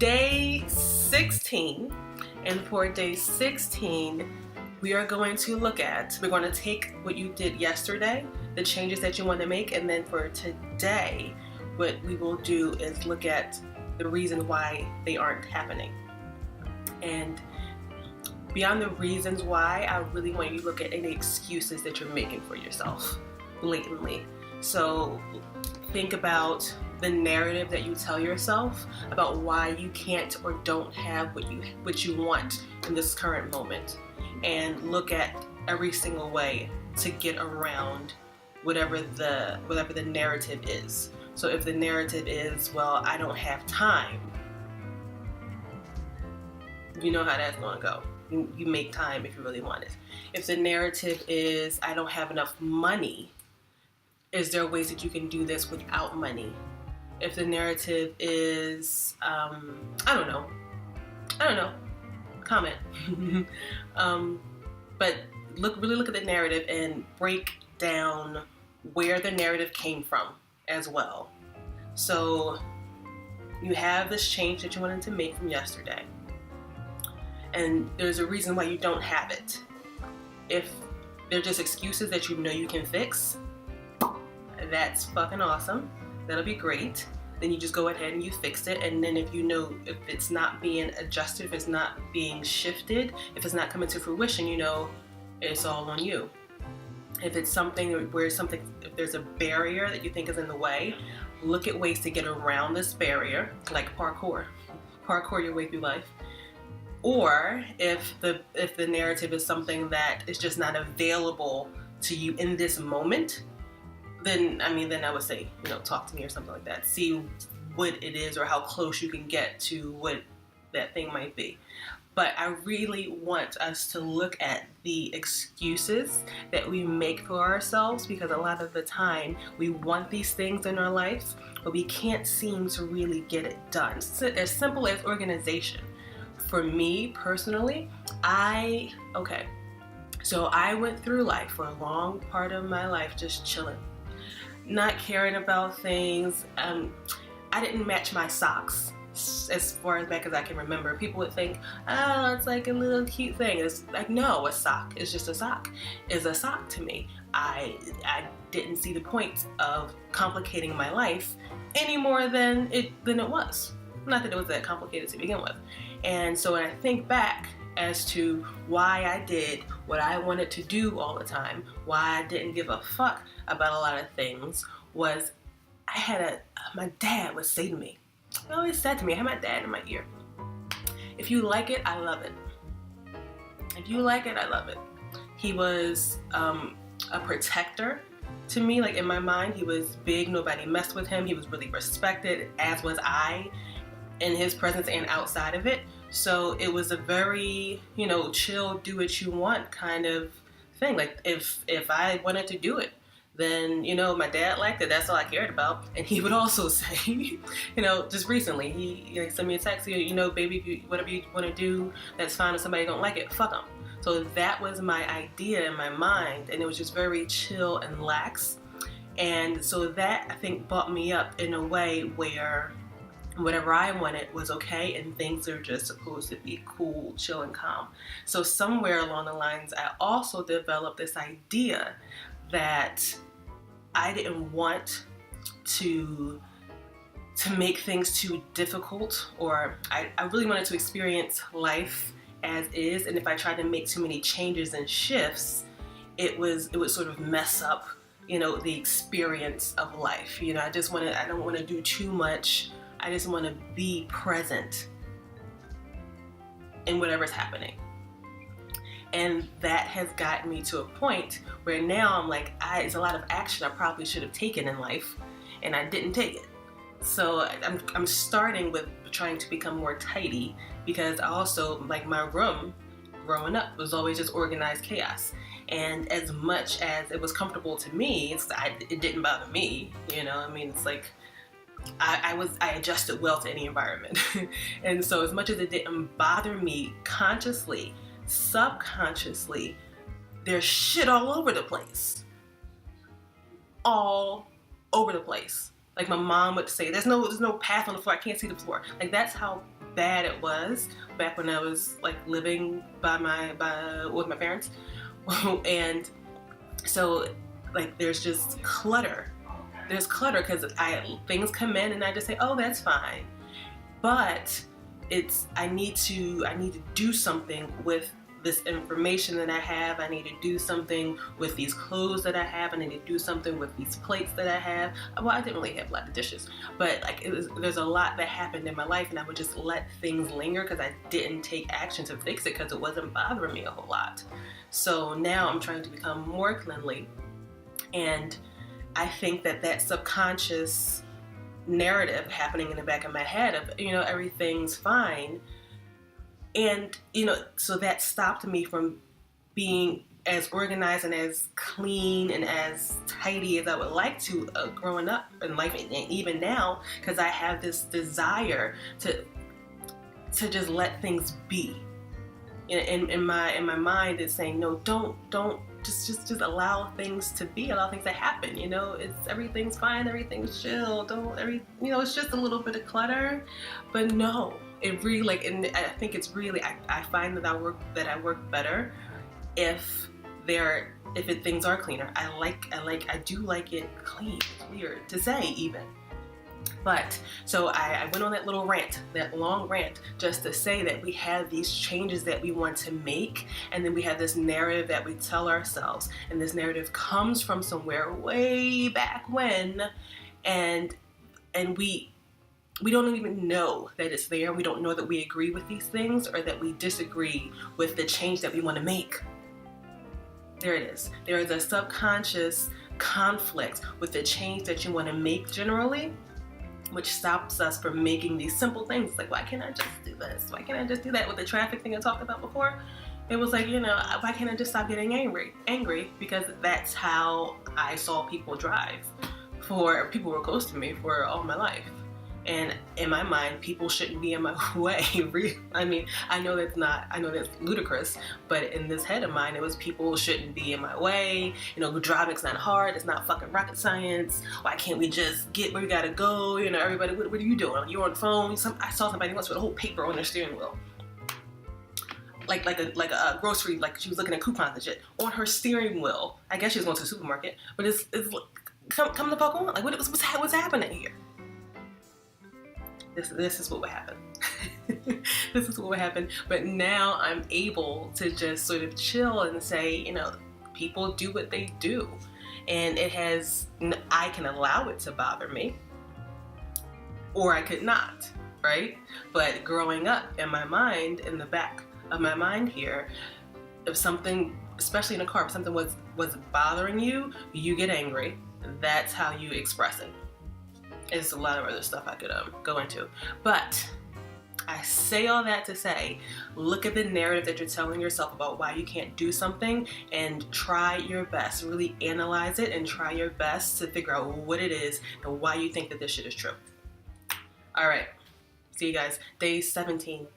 day 16, and for day 16, we're going to take what you did yesterday, the changes that you want to make, and then for today, what we will do is look at the reason why they aren't happening. And beyond the reasons why, I really want you to look at any excuses that you're making for yourself blatantly. So think about the narrative that you tell yourself about why you can't or don't have what you want in this current moment, and look at every single way to get around whatever the narrative is. So if the narrative is, well, I don't have time, you know how that's going to go. You make time if you really want it. If the narrative is, I don't have enough money, is there ways that you can do this without money? If the narrative is, I don't know, comment. But really look at the narrative and break down where the narrative came from as well. So you have this change that you wanted to make from yesterday, and there's a reason why you don't have it. If they're just excuses that you know you can fix, that's fucking awesome. That'll be great. Then you just go ahead and you fix it. And then if you know if it's not being adjusted, if it's not being shifted, if it's not coming to fruition, you know it's all on you. If it's something if there's a barrier that you think is in the way, look at ways to get around this barrier, like parkour your way through life. Or if the narrative is something that is just not available to you in this moment, then I would say, talk to me or something like that. See what it is or how close you can get to what that thing might be. But I really want us to look at the excuses that we make for ourselves, because a lot of the time we want these things in our life, but we can't seem to really get it done. So as simple as organization. For me personally, so I went through life for a long part of my life just chilling, not caring about things. I didn't match my socks as far as back as I can remember. People would think, oh, it's like a little cute thing. It's like, no, a sock is just a sock. Is a sock to me. I didn't see the point of complicating my life any more than it was. Not that it was that complicated to begin with. And so when I think back as to why I did what I wanted to do all the time, why I didn't give a fuck about a lot of things, was my dad would say to me, he always said to me, I had my dad in my ear, if you like it, I love it. If you like it, I love it. He was a protector to me. Like, in my mind, he was big, nobody messed with him. He was really respected, as was I, in his presence and outside of it. So it was a very, chill, do what you want kind of thing. Like, if I wanted to do it, then, my dad liked it. That's all I cared about. And he would also say, just recently, he sent me a text, baby, if you, whatever you want to do, that's fine. If somebody don't like it, fuck them. So that was my idea in my mind. And it was just very chill and lax. And so that, I think, brought me up in a way where whatever I wanted was okay, and things are just supposed to be cool, chill, and calm. So somewhere along the lines, I also developed this idea that I didn't want to make things too difficult, or I really wanted to experience life as is, and if I tried to make too many changes and shifts, it would sort of mess up, the experience of life. I don't want to do too much. I just want to be present in whatever's happening. And that has gotten me to a point where now I'm like, it's a lot of action I probably should have taken in life, and I didn't take it. So I'm starting with trying to become more tidy, because I also, like, my room growing up was always just organized chaos. And as much as it was comfortable to me, it didn't bother me. It's like, I adjusted well to any environment. And so as much as it didn't bother me consciously, subconsciously, there's shit all over the place. All over the place. Like my mom would say, there's no path on the floor, I can't see the floor. Like, that's how bad it was back when I was like living with my parents. And so like there's just clutter. There's clutter because things come in and I just say, oh, that's fine. But I need to do something with this information that I have. I need to do something with these clothes that I have. I need to do something with these plates that I have. Well, I didn't really have a lot of dishes, but like there's a lot that happened in my life, and I would just let things linger because I didn't take action to fix it because it wasn't bothering me a whole lot. So now I'm trying to become more cleanly, and I think that subconscious narrative happening in the back of my head of, everything's fine. And, so that stopped me from being as organized and as clean and as tidy as I would like to growing up in life, and even now, because I have this desire to just let things be. In my mind, it's saying, no, don't just allow things to be, allow things to happen. Everything's fine, everything's chill. It's just a little bit of clutter, but no, it really and I think it's really I find that I work better if things are cleaner. I do like it clean. It's weird to say even. But so I went on that little rant, that long rant, just to say that we have these changes that we want to make, and then we have this narrative that we tell ourselves, and this narrative comes from somewhere way back when, and we don't even know that it's there. We don't know that we agree with these things or that we disagree with the change that we want to make. There it is. There is a subconscious conflict with the change that you want to make generally, which stops us from making these simple things. Like, why can't I just do this? Why can't I just do that? With the traffic thing I talked about before, it was like, why can't I just stop getting angry? Because that's how I saw people drive. People were close to me for all my life. And in my mind, people shouldn't be in my way. I mean, I know that's ludicrous, but in this head of mine, it was people shouldn't be in my way. Driving's not hard. It's not fucking rocket science. Why can't we just get where we gotta go? Everybody, what are you doing? You're on the phone. I saw somebody once with a whole paper on their steering wheel. Like a grocery, like she was looking at coupons and shit on her steering wheel. I guess she was going to the supermarket, but it's come the fuck on. Like what's happening here? This is what would happen. This is what would happen. But now I'm able to just sort of chill and say, people do what they do. And I can allow it to bother me, or I could not, right? But growing up in my mind, in the back of my mind here, if something, especially in a car, if something was bothering you, you get angry. That's how you express it. There's a lot of other stuff I could go into. But I say all that to say, look at the narrative that you're telling yourself about why you can't do something, and try your best. Really analyze it and try your best to figure out what it is and why you think that this shit is true. All right. See you guys. Day 17.